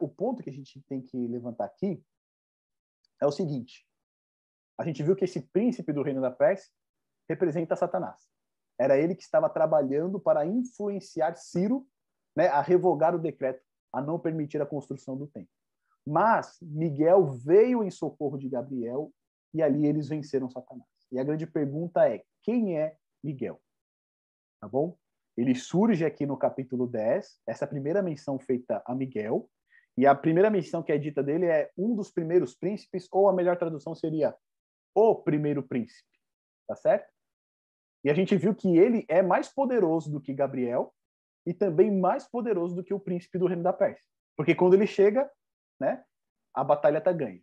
o ponto que a gente tem que levantar aqui é o seguinte. A gente viu que esse príncipe do reino da Pérsia representa Satanás. Era ele que estava trabalhando para influenciar Ciro, né, a revogar o decreto, a não permitir a construção do templo. Mas Miguel veio em socorro de Gabriel e ali eles venceram Satanás. E a grande pergunta é, quem é Miguel? Tá bom? Ele surge aqui no capítulo 10, essa é a primeira menção feita a Miguel, e a primeira menção que é dita dele é um dos primeiros príncipes, ou a melhor tradução seria o primeiro príncipe, tá certo? E a gente viu que ele é mais poderoso do que Gabriel e também mais poderoso do que o príncipe do reino da Pérsia. Porque quando ele chega, né, a batalha está ganha.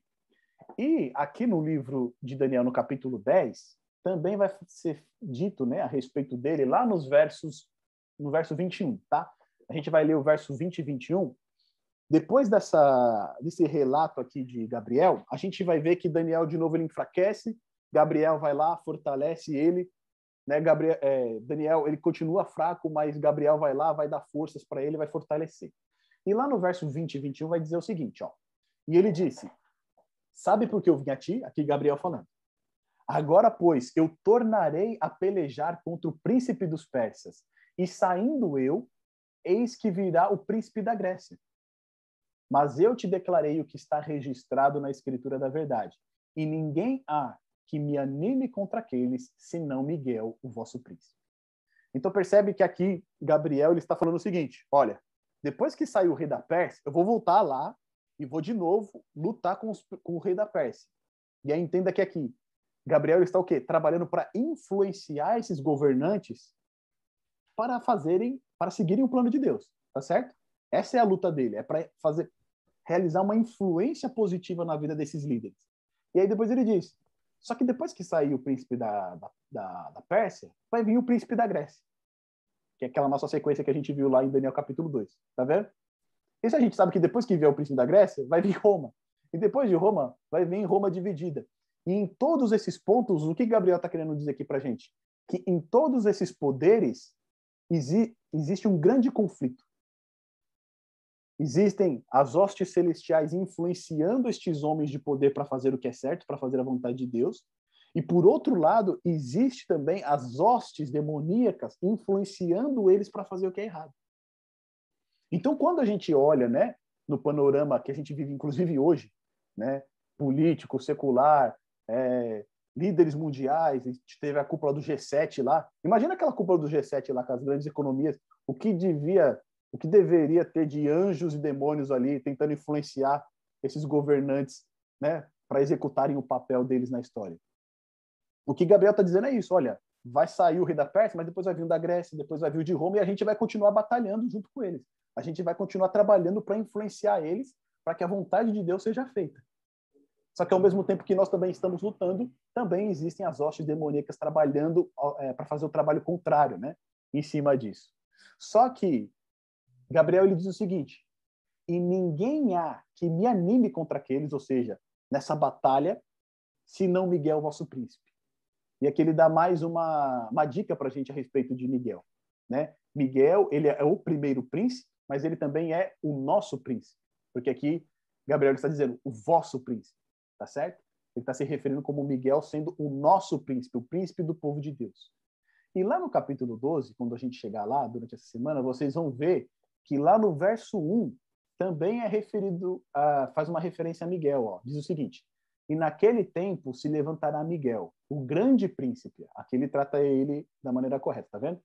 E aqui no livro de Daniel, no capítulo 10, também vai ser dito, né, a respeito dele lá no verso 21, tá? A gente vai ler o verso 20 e 21. Depois desse relato aqui de Gabriel, a gente vai ver que Daniel, de novo, ele enfraquece, Gabriel vai lá, fortalece ele, né? Daniel, ele continua fraco, mas Gabriel vai lá, vai dar forças para ele, vai fortalecer. E lá no verso 20 e 21 vai dizer o seguinte, ó. E ele disse, sabe por que eu vim a ti? Aqui Gabriel falando. Agora, pois, eu tornarei a pelejar contra o príncipe dos persas, e saindo eu, eis que virá o príncipe da Grécia. Mas eu te declarei o que está registrado na Escritura da verdade, e ninguém há que me anime contra aqueles, senão Miguel, o vosso príncipe. Então percebe que aqui Gabriel ele está falando o seguinte, olha, depois que saiu o rei da Pérsia, eu vou voltar lá e vou de novo lutar com o rei da Pérsia. E aí entenda que aqui, Gabriel está o quê? Trabalhando para influenciar esses governantes para seguirem o plano de Deus, tá certo? Essa é a luta dele, é para realizar uma influência positiva na vida desses líderes. E aí depois ele diz, só que depois que sair o príncipe da Pérsia, vai vir o príncipe da Grécia, que é aquela nossa sequência que a gente viu lá em Daniel capítulo 2, tá vendo? Isso a gente sabe que depois que vier o príncipe da Grécia, vai vir Roma. E depois de Roma, vai vir Roma dividida. E em todos esses pontos, o que Gabriel está querendo dizer aqui para a gente? Que em todos esses poderes existe um grande conflito. Existem as hostes celestiais influenciando estes homens de poder para fazer o que é certo, para fazer a vontade de Deus. E, por outro lado, existe também as hostes demoníacas influenciando eles para fazer o que é errado. Então, quando a gente olha, né, no panorama que a gente vive, inclusive hoje, né, político, secular, líderes mundiais, a gente teve a cúpula do G7 lá. Imagina aquela cúpula do G7 lá com as grandes economias, o que deveria ter de anjos e demônios ali tentando influenciar esses governantes, né, para executarem o papel deles na história. O que Gabriel está dizendo é isso, olha, vai sair o rei da Pérsia, mas depois vai vir o da Grécia, depois vai vir o de Roma, e a gente vai continuar batalhando junto com eles. A gente vai continuar trabalhando para influenciar eles, para que a vontade de Deus seja feita. Só que ao mesmo tempo que nós também estamos lutando, também existem as hostes demoníacas trabalhando para fazer o trabalho contrário, né, em cima disso. Só que Gabriel ele diz o seguinte, e ninguém há que me anime contra aqueles, ou seja, nessa batalha, senão Miguel, vosso príncipe. E aqui ele dá mais uma dica para a gente a respeito de Miguel, né? Miguel, ele é o primeiro príncipe, mas ele também é o nosso príncipe. Porque aqui Gabriel está dizendo o vosso príncipe, tá certo? Ele está se referindo como Miguel sendo o nosso príncipe, o príncipe do povo de Deus. E lá no capítulo 12, quando a gente chegar lá, durante essa semana, vocês vão ver que lá no verso 1 também é referido, faz uma referência a Miguel. Ó. Diz o seguinte, e naquele tempo se levantará Miguel, o grande príncipe. Aqui ele trata ele da maneira correta, tá vendo?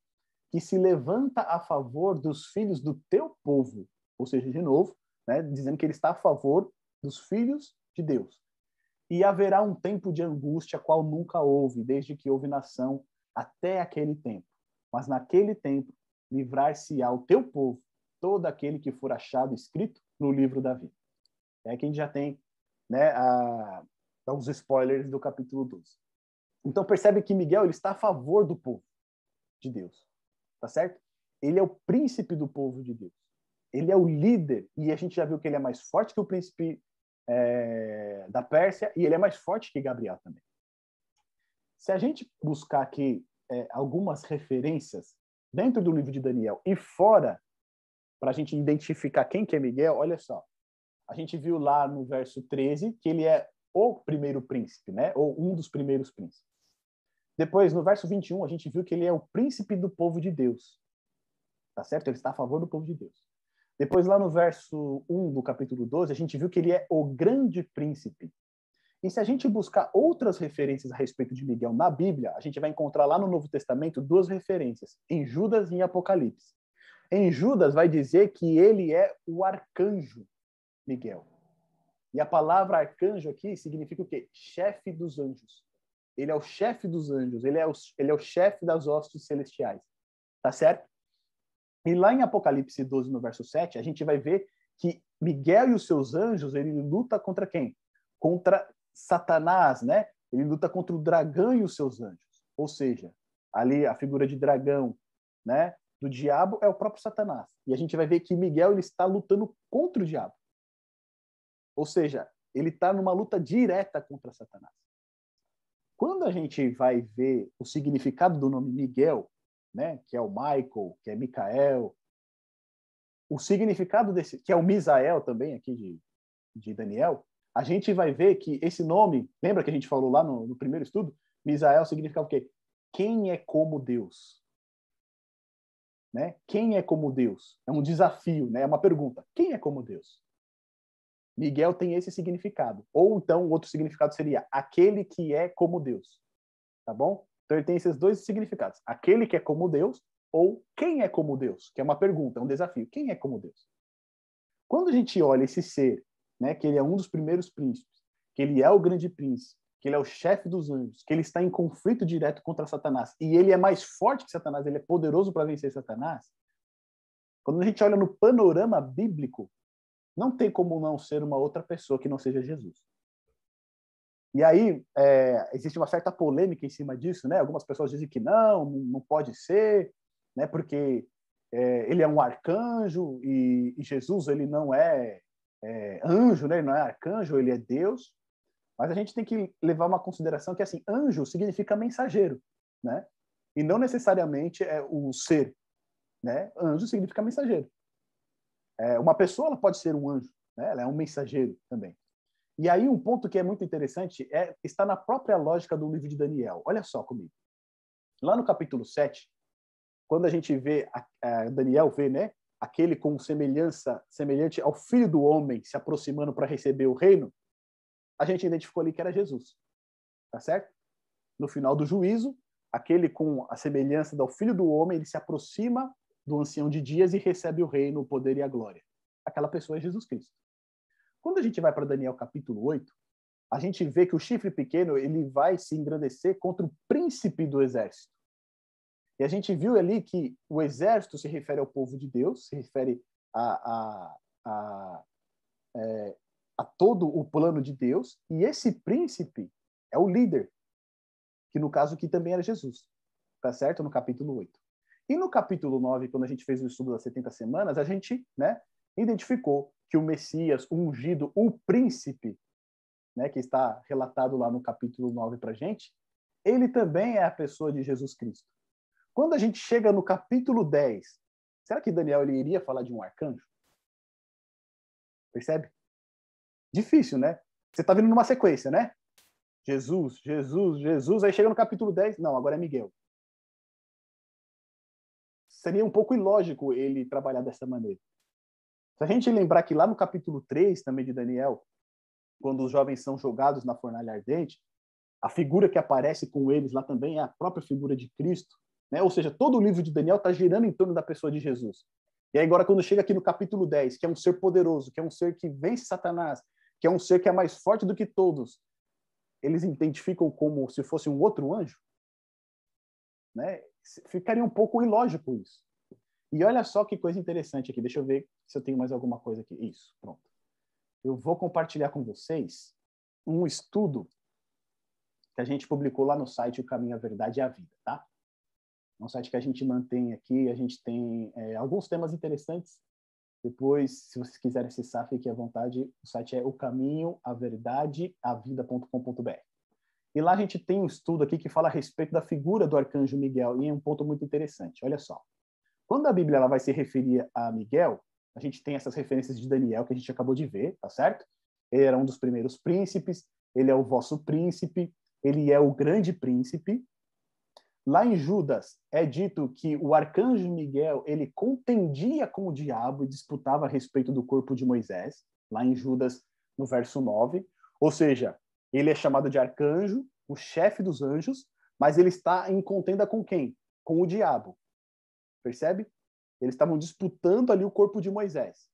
Que se levanta a favor dos filhos do teu povo. Ou seja, de novo, né, dizendo que ele está a favor dos filhos de Deus. E haverá um tempo de angústia, qual nunca houve, desde que houve nação, até aquele tempo. Mas naquele tempo, livrar-se-á o teu povo, todo aquele que for achado escrito no livro da vida. É que a gente já tem, né, os spoilers do capítulo 12. Então percebe que Miguel ele está a favor do povo de Deus, tá certo? Ele é o príncipe do povo de Deus. Ele é o líder, e a gente já viu que ele é mais forte que o príncipe da Pérsia, e ele é mais forte que Gabriel também. Se a gente buscar aqui algumas referências dentro do livro de Daniel e fora, para a gente identificar quem que é Miguel, olha só. A gente viu lá no verso 13 que ele é o primeiro príncipe, né? Ou um dos primeiros príncipes. Depois, no verso 21, a gente viu que ele é o príncipe do povo de Deus. Tá certo? Ele está a favor do povo de Deus. Depois, lá no verso 1 do capítulo 12, a gente viu que ele é o grande príncipe. E se a gente buscar outras referências a respeito de Miguel na Bíblia, a gente vai encontrar lá no Novo Testamento duas referências, em Judas e em Apocalipse. Em Judas vai dizer que ele é o arcanjo Miguel. E a palavra arcanjo aqui significa o quê? Chefe dos anjos. Ele é o chefe dos anjos, ele é o chefe das hostes celestiais. Tá certo? E lá em Apocalipse 12, no verso 7, a gente vai ver que Miguel e os seus anjos, ele luta contra quem? Contra Satanás, né? Ele luta contra o dragão e os seus anjos. Ou seja, ali a figura de dragão, né, do diabo é o próprio Satanás. E a gente vai ver que Miguel ele está lutando contra o diabo. Ou seja, ele está numa luta direta contra Satanás. Quando a gente vai ver o significado do nome Miguel, né, que é o Michael, que é Micael, o significado desse, que é o Misael também, aqui de Daniel, a gente vai ver que esse nome, lembra que a gente falou lá no primeiro estudo? Misael significa o quê? Quem é como Deus? Né? Quem é como Deus? É um desafio, né? É uma pergunta. Quem é como Deus? Miguel tem esse significado. Ou então, o outro significado seria aquele que é como Deus. Tá bom? Então, ele tem esses dois significados. Aquele que é como Deus ou quem é como Deus, que é uma pergunta, é um desafio. Quem é como Deus? Quando a gente olha esse ser, né, que ele é um dos primeiros príncipes, que ele é o grande príncipe, que ele é o chefe dos anjos, que ele está em conflito direto contra Satanás, e ele é mais forte que Satanás, ele é poderoso para vencer Satanás, quando a gente olha no panorama bíblico, não tem como não ser uma outra pessoa que não seja Jesus. E aí, existe uma certa polêmica em cima disso, né? Algumas pessoas dizem que não pode ser, né? Porque ele é um arcanjo e Jesus ele não é anjo, né? Ele não é arcanjo, ele é Deus. Mas a gente tem que levar uma consideração que assim, anjo significa mensageiro, né? E não necessariamente é o ser, né? Anjo significa mensageiro. Uma pessoa ela pode ser um anjo, né? Ela é um mensageiro também. E aí um ponto que é muito interessante está na própria lógica do livro de Daniel. Olha só comigo. Lá no capítulo 7, quando a gente vê, Daniel vê, né, aquele com semelhante ao Filho do Homem se aproximando para receber o reino, a gente identificou ali que era Jesus. Tá certo? No final do juízo, aquele com a semelhança do Filho do Homem, ele se aproxima do Ancião de Dias e recebe o reino, o poder e a glória. Aquela pessoa é Jesus Cristo. Quando a gente vai para Daniel capítulo 8, a gente vê que o chifre pequeno ele vai se engrandecer contra o príncipe do exército. E a gente viu ali que o exército se refere ao povo de Deus, se refere a todo o plano de Deus, e esse príncipe é o líder, que no caso aqui também era Jesus, tá certo? No capítulo 8. E no capítulo 9, quando a gente fez o estudo das 70 semanas, a gente, né, identificou que o Messias, o ungido, o príncipe, né, que está relatado lá no capítulo 9 para a gente, ele também é a pessoa de Jesus Cristo. Quando a gente chega no capítulo 10, será que Daniel ele iria falar de um arcanjo? Percebe? Difícil, né? Você está vindo numa sequência, né? Jesus, Jesus, Jesus, aí chega no capítulo 10, não, agora é Miguel. Seria um pouco ilógico ele trabalhar dessa maneira. Se a gente lembrar que lá no capítulo 3 também de Daniel, quando os jovens são jogados na fornalha ardente, a figura que aparece com eles lá também é a própria figura de Cristo, né? Ou seja, todo o livro de Daniel está girando em torno da pessoa de Jesus. E aí agora quando chega aqui no capítulo 10, que é um ser poderoso, que é um ser que vence Satanás, que é um ser que é mais forte do que todos, eles identificam como se fosse um outro anjo, né? Ficaria um pouco ilógico isso. E olha só que coisa interessante aqui. Deixa eu ver se eu tenho mais alguma coisa aqui. Isso, pronto. Eu vou compartilhar com vocês um estudo que a gente publicou lá no site O Caminho, a Verdade e a Vida, tá? É um site que a gente mantém aqui, a gente tem alguns temas interessantes. Depois, se vocês quiserem acessar, fiquem à vontade. O site é ocaminhoaverdadeavida.com.br. E lá a gente tem um estudo aqui que fala a respeito da figura do arcanjo Miguel, e é um ponto muito interessante. Olha só. Quando a Bíblia ela vai se referir a Miguel, A gente tem essas referências de Daniel que a gente acabou de ver, tá certo? Ele era um dos primeiros príncipes, ele é o vosso príncipe, ele é o grande príncipe. Lá em Judas é dito que o arcanjo Miguel, ele contendia com o diabo e disputava a respeito do corpo de Moisés, lá em Judas, no verso 9. Ou seja, ele é chamado de arcanjo, o chefe dos anjos, mas ele está em contenda com quem? Com o diabo. Percebe? Eles estavam disputando ali o corpo de Moisés.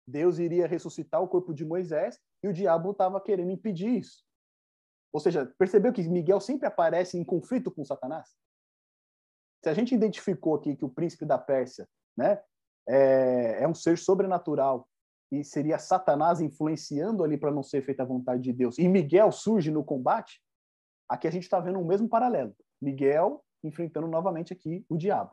Deus iria ressuscitar o corpo de Moisés e o diabo estava querendo impedir isso. Ou seja, percebeu que Miguel sempre aparece em conflito com Satanás? Se a gente identificou aqui que o príncipe da Pérsia, né, é um ser sobrenatural e seria Satanás influenciando ali para não ser feita a vontade de Deus, e Miguel surge no combate, aqui a gente está vendo um mesmo paralelo. Miguel enfrentando novamente aqui o diabo.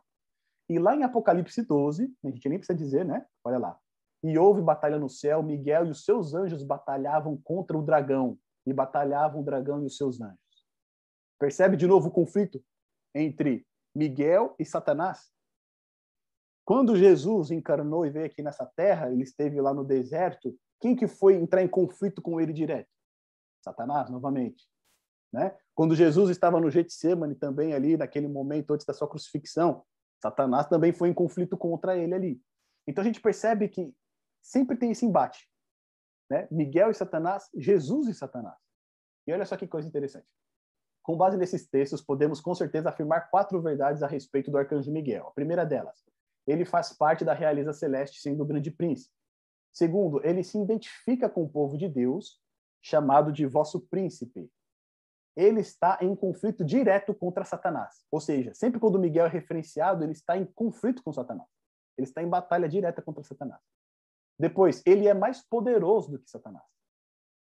E lá em Apocalipse 12, a gente nem precisa dizer, né? Olha lá. E houve batalha no céu, Miguel e os seus anjos batalhavam contra o dragão, e batalhavam o dragão e os seus anjos. Percebe de novo o conflito entre Miguel e Satanás? Quando Jesus encarnou e veio aqui nessa terra, ele esteve lá no deserto, quem que foi entrar em conflito com ele direto? Satanás, novamente. Né? Quando Jesus estava no Getsemane também ali, naquele momento antes da sua crucifixão, Satanás também foi em conflito contra ele ali. Então a gente percebe que sempre tem esse embate. Né? Miguel e Satanás, Jesus e Satanás. E olha só que coisa interessante. Com base nesses textos, podemos com certeza afirmar 4 verdades a respeito do arcanjo Miguel. A primeira delas, ele faz parte da realeza celeste, sendo o grande príncipe. Segundo, ele se identifica com o povo de Deus, chamado de vosso príncipe. Ele está em conflito direto contra Satanás. Ou seja, sempre quando Miguel é referenciado, ele está em conflito com Satanás. Ele está em batalha direta contra Satanás. Depois, ele é mais poderoso do que Satanás.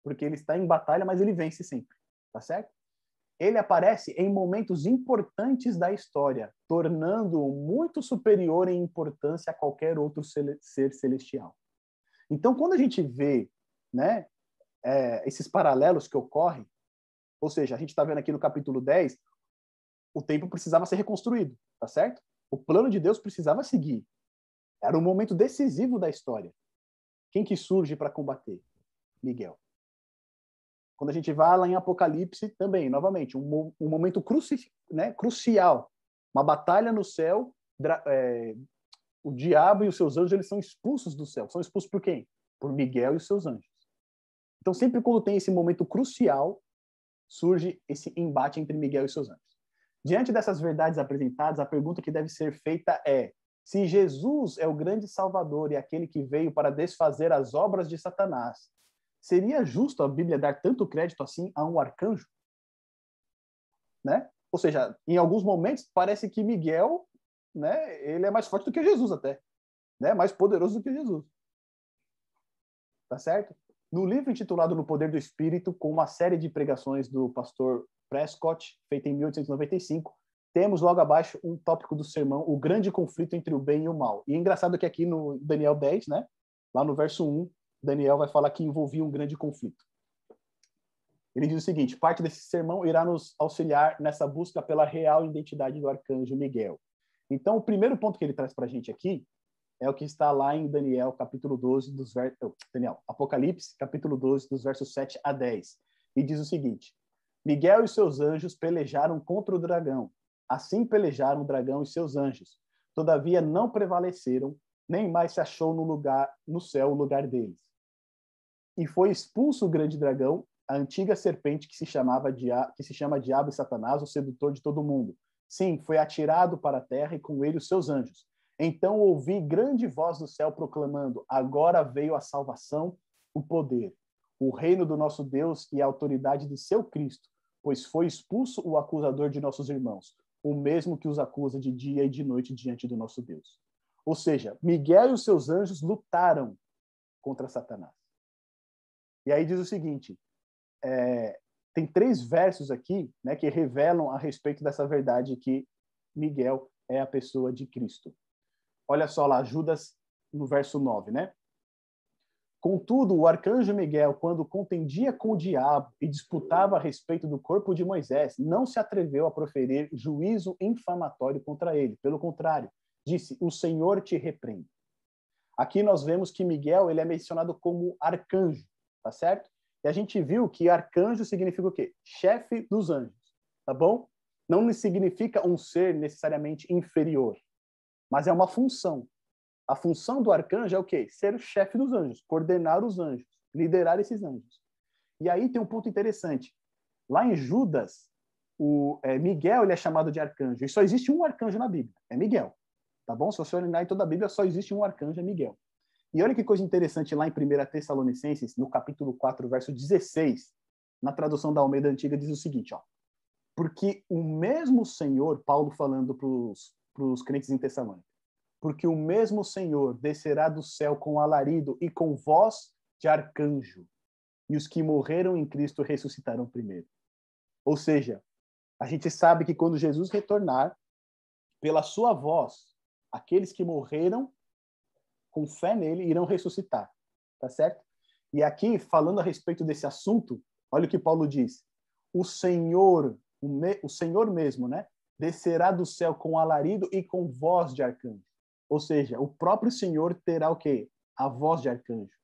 Porque ele está em batalha, mas ele vence sempre. Tá certo? Ele aparece em momentos importantes da história, tornando-o muito superior em importância a qualquer outro ser celestial. Então, quando a gente vê, né, esses paralelos que ocorrem, ou seja, a gente está vendo aqui no capítulo 10, o templo precisava ser reconstruído, tá certo? O plano de Deus precisava seguir. Era um momento decisivo da história. Quem que surge para combater? Miguel. Quando a gente vai lá em Apocalipse, também, novamente, um momento crucial. Uma batalha no céu, o diabo e os seus anjos eles são expulsos do céu. São expulsos por quem? Por Miguel e os seus anjos. Então, sempre quando tem esse momento crucial, surge esse embate entre Miguel e seus anjos. Diante dessas verdades apresentadas, a pergunta que deve ser feita é: se Jesus é o grande Salvador e aquele que veio para desfazer as obras de Satanás, seria justo a Bíblia dar tanto crédito assim a um arcanjo? Né? Ou seja, em alguns momentos parece que Miguel, né, ele é mais forte do que Jesus até, né, mais poderoso do que Jesus. Tá certo? No livro intitulado No Poder do Espírito, com uma série de pregações do pastor Prescott, feita em 1895, temos logo abaixo um tópico do sermão, o grande conflito entre o bem e o mal. E é engraçado que aqui no Daniel 10, né, lá no verso 1, Daniel vai falar que envolvia um grande conflito. Ele diz o seguinte: parte desse sermão irá nos auxiliar nessa busca pela real identidade do arcanjo Miguel. Então, o primeiro ponto que ele traz para a gente aqui é o que está lá em Daniel, capítulo 12, Apocalipse, capítulo 12, dos versos 7 a 10. E diz o seguinte: Miguel e seus anjos pelejaram contra o dragão. Assim pelejaram o dragão e seus anjos. Todavia não prevaleceram, nem mais se achou no céu o lugar deles. E foi expulso o grande dragão, a antiga serpente que se chama Diabo e Satanás, o sedutor de todo mundo. Sim, foi atirado para a terra e com ele os seus anjos. Então ouvi grande voz do céu proclamando: agora veio a salvação, o poder, o reino do nosso Deus e a autoridade de seu Cristo, pois foi expulso o acusador de nossos irmãos, o mesmo que os acusa de dia e de noite diante do nosso Deus. Ou seja, Miguel e os seus anjos lutaram contra Satanás. E aí diz o seguinte, tem 3 versos aqui, né, que revelam a respeito dessa verdade que Miguel é a pessoa de Cristo. Olha só lá, Judas, no verso 9, né? Contudo, o arcanjo Miguel, quando contendia com o diabo e disputava a respeito do corpo de Moisés, não se atreveu a proferir juízo infamatório contra ele. Pelo contrário, disse: o Senhor te repreende. Aqui nós vemos que Miguel ele é mencionado como arcanjo, tá certo? E a gente viu que arcanjo significa o quê? Chefe dos anjos, tá bom? Não significa um ser necessariamente inferior, mas é uma função. A função do arcanjo é o quê? Ser o chefe dos anjos, coordenar os anjos, liderar esses anjos. E aí tem um ponto interessante. Lá em Judas, Miguel ele é chamado de arcanjo. E só existe um arcanjo na Bíblia, é Miguel. Tá bom? Se você olhar em toda a Bíblia, só existe um arcanjo, é Miguel. E olha que coisa interessante lá em 1 Tessalonicenses, no capítulo 4, verso 16, na tradução da Almeida Antiga, diz o seguinte, ó. Porque o mesmo Senhor, Paulo falando para os crentes em Tessalônica, porque o mesmo Senhor descerá do céu com alarido e com voz de arcanjo, e os que morreram em Cristo ressuscitarão primeiro. Ou seja, a gente sabe que quando Jesus retornar, pela sua voz, aqueles que morreram com fé nele irão ressuscitar, tá certo? E aqui, falando a respeito desse assunto, olha o que Paulo diz. O Senhor mesmo, né, descerá do céu com alarido e com voz de arcanjo. Ou seja, o próprio Senhor terá o quê? A voz de arcanjo.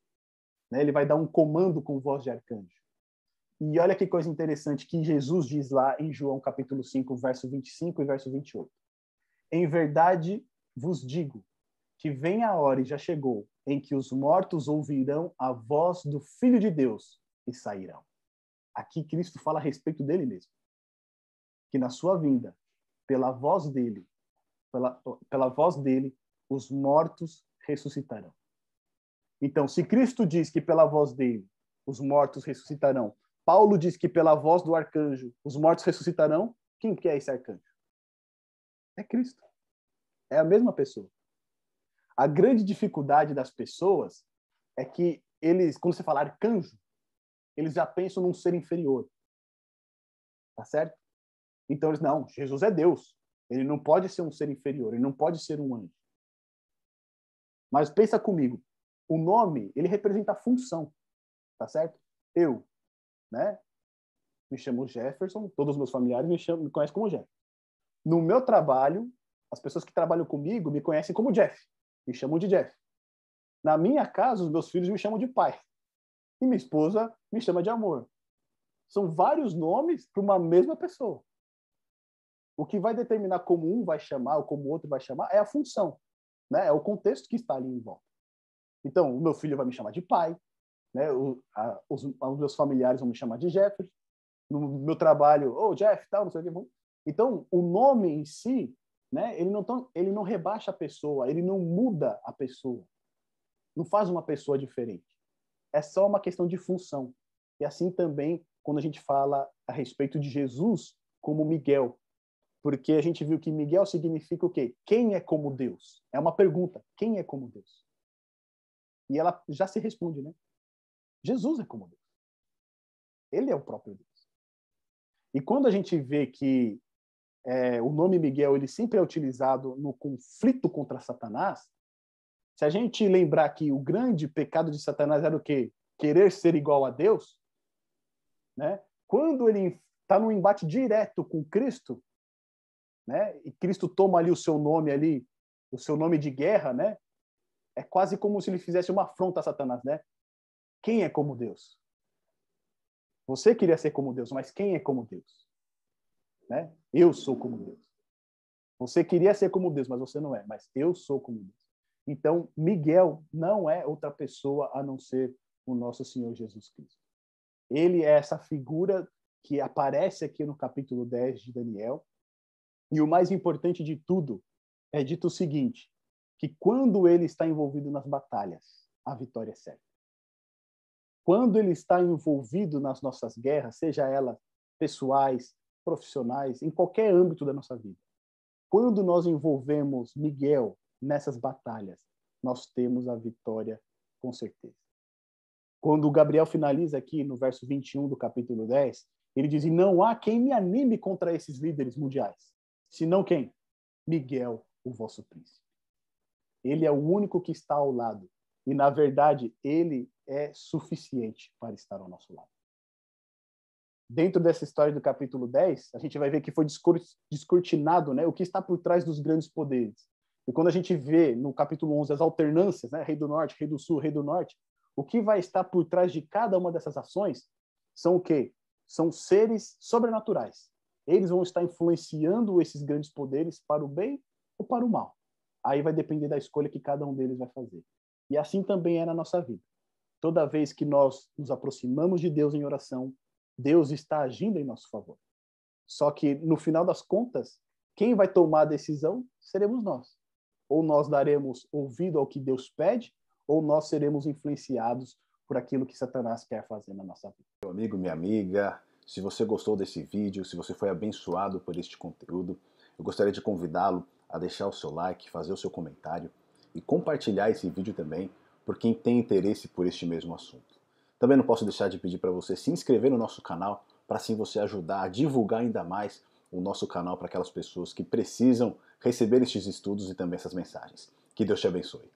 Né? Ele vai dar um comando com voz de arcanjo. E olha que coisa interessante que Jesus diz lá em João capítulo 5, verso 25 e verso 28. Em verdade vos digo que vem a hora e já chegou em que os mortos ouvirão a voz do Filho de Deus e sairão. Aqui Cristo fala a respeito dele mesmo. Que na sua vinda, pela voz dele, os mortos ressuscitarão. Então, se Cristo diz que pela voz dele os mortos ressuscitarão, Paulo diz que pela voz do arcanjo os mortos ressuscitarão, quem que é esse arcanjo? É Cristo. É a mesma pessoa. A grande dificuldade das pessoas é que eles, quando você fala arcanjo, eles já pensam num ser inferior. Tá certo? Então eles, não, Jesus é Deus. Ele não pode ser um ser inferior, ele não pode ser um anjo. Mas pensa comigo, o nome, ele representa a função, tá certo? Eu, né? Me chamo Jefferson, todos os meus familiares me conhecem como Jeff. No meu trabalho, as pessoas que trabalham comigo me conhecem como Jeff, me chamam de Jeff. Na minha casa, os meus filhos me chamam de pai. E minha esposa me chama de amor. São vários nomes para uma mesma pessoa. O que vai determinar como um vai chamar ou como o outro vai chamar é a função, né? É o contexto que está ali em volta. Então, o meu filho vai me chamar de pai, né? Os meus familiares vão me chamar de Jefferson. No meu trabalho, Jeff, tal, não sei o que. Então, o nome em si, né? Ele não rebaixa a pessoa, ele não muda a pessoa, não faz uma pessoa diferente. É só uma questão de função. E assim também quando a gente fala a respeito de Jesus como Miguel, porque a gente viu que Miguel significa o quê? Quem é como Deus? É uma pergunta. Quem é como Deus? E ela já se responde, né? Jesus é como Deus. Ele é o próprio Deus. E quando a gente vê que o nome Miguel ele sempre é utilizado no conflito contra Satanás, se a gente lembrar que o grande pecado de Satanás era o quê? Querer ser igual a Deus, né? Quando ele está num embate direto com Cristo, né? E Cristo toma ali o seu nome ali, o seu nome de guerra, né? É quase como se ele fizesse uma afronta a Satanás, né? Quem é como Deus? Você queria ser como Deus, mas quem é como Deus? Né? Eu sou como Deus. Você queria ser como Deus, mas você não é. Mas eu sou como Deus. Então, Miguel não é outra pessoa a não ser o nosso Senhor Jesus Cristo. Ele é essa figura que aparece aqui no capítulo 10 de Daniel. E o mais importante de tudo é dito o seguinte, que quando ele está envolvido nas batalhas, a vitória é certa. Quando ele está envolvido nas nossas guerras, seja elas pessoais, profissionais, em qualquer âmbito da nossa vida, quando nós envolvemos Miguel nessas batalhas, nós temos a vitória com certeza. Quando o Gabriel finaliza aqui no verso 21 do capítulo 10, ele diz, e não há quem me anime contra esses líderes mundiais, senão quem? Miguel, o vosso príncipe. Ele é o único que está ao lado. E, na verdade, ele é suficiente para estar ao nosso lado. Dentro dessa história do capítulo 10, a gente vai ver que foi descortinado, né, o que está por trás dos grandes poderes. E quando a gente vê no capítulo 11 as alternâncias, né, rei do norte, rei do sul, rei do norte, o que vai estar por trás de cada uma dessas ações são o quê? São seres sobrenaturais. Eles vão estar influenciando esses grandes poderes para o bem ou para o mal. Aí vai depender da escolha que cada um deles vai fazer. E assim também é na nossa vida. Toda vez que nós nos aproximamos de Deus em oração, Deus está agindo em nosso favor. Só que, no final das contas, quem vai tomar a decisão seremos nós. Ou nós daremos ouvido ao que Deus pede, ou nós seremos influenciados por aquilo que Satanás quer fazer na nossa vida. Meu amigo, minha amiga, se você gostou desse vídeo, se você foi abençoado por este conteúdo, eu gostaria de convidá-lo a deixar o seu like, fazer o seu comentário e compartilhar esse vídeo também por quem tem interesse por este mesmo assunto. Também não posso deixar de pedir para você se inscrever no nosso canal, para assim você ajudar a divulgar ainda mais o nosso canal para aquelas pessoas que precisam receber estes estudos e também essas mensagens. Que Deus te abençoe.